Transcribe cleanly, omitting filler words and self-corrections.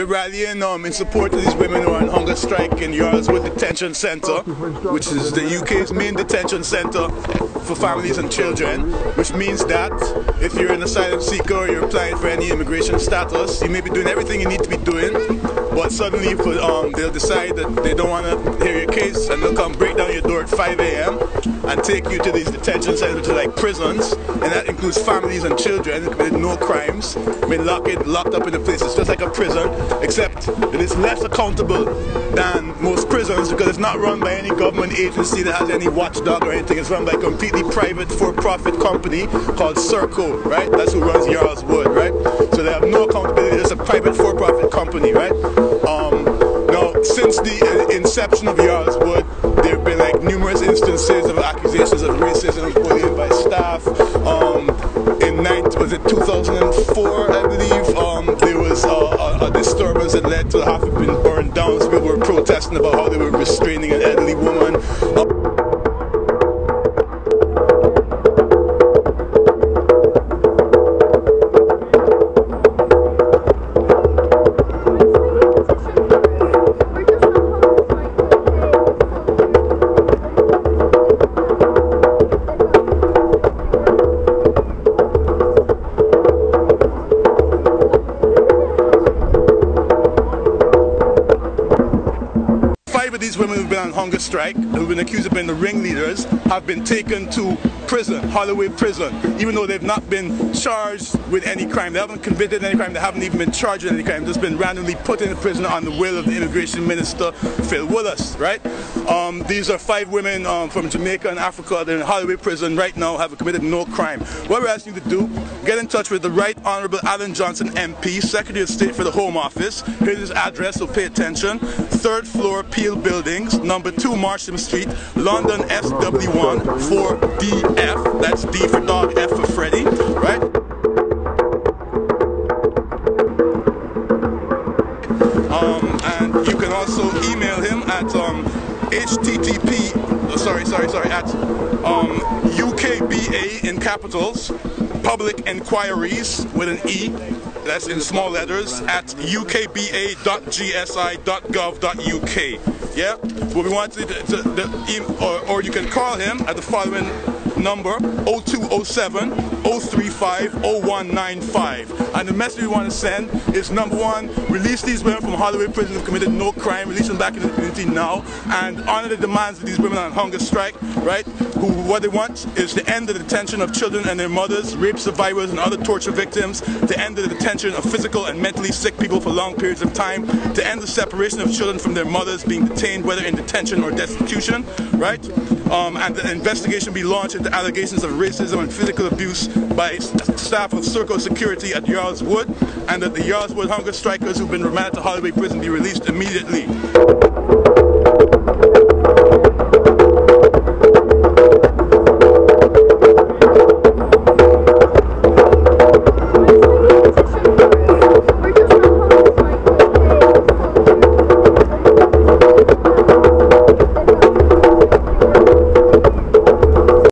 rallying in support of these women who are on hunger strike in Yarlswood Detention Centre, which is the UK's main detention centre for families and children, which means that if you're an asylum seeker or you're applying for any immigration status, you may be doing everything you need to be doing, but suddenly they'll decide that they don't want to hear your case, and they'll come break down your door at 5 AM and take you to these detention centres, which are like prisons, and that includes families and children who committed no crimes, been locked up in a place. It's just like a prison, except it is less accountable than most prisons because it's not run by any government agency that has any watchdog or anything. It's run by a completely private for-profit company called Serco, right? That's who runs Yarlswood, right? So they have no accountability. It's a private for-profit company, right? Now, since the inception of Yarlswood, there have been like numerous instances of accusations of racism and bullying by staff. Was it 2004, I believe, there was a disturbance that led to half of being burned down. So people were protesting about how they were restraining an elderly woman. These women who've been on hunger strike, who've been accused of being the ringleaders, have been taken to prison, Holloway prison, even though they've not been charged with any crime. They haven't convicted any crime, they haven't even been charged with any crime. They've just been randomly put in prison on the will of the Immigration Minister, Phil Willis, right? These are 5 women from Jamaica and Africa. They're in Holloway prison right now, have committed no crime. What we're asking you to do, get in touch with the Right Honourable Alan Johnson MP, Secretary of State for the Home Office. Here's his address, so pay attention. 3rd floor, Peel Buildings, number 2 Marsham Street, London SW1 4DF. That's D for dog, F for Freddy, right? And you can also email him at UKBA in capitals, public enquiries with an E, that's in small letters, at ukba.gsi.gov.uk. Yeah? What we want or you can call him at the following number, 0207 035 0195. And the message we want to send is, number 1, release these women from Holloway prison who committed no crime, release them back in the community now, and honor the demands of these women on hunger strike, right? What they want is to end the detention of children and their mothers, rape survivors and other torture victims, to end the detention of physical and mentally sick people for long periods of time, to end the separation of children from their mothers being detained, whether in detention or destitution, right? And the investigation be launched into allegations of racism and physical abuse by staff of Serco Security at Yarlswood, and that the Yarlswood hunger strikers who've been remanded to Holloway prison be released immediately.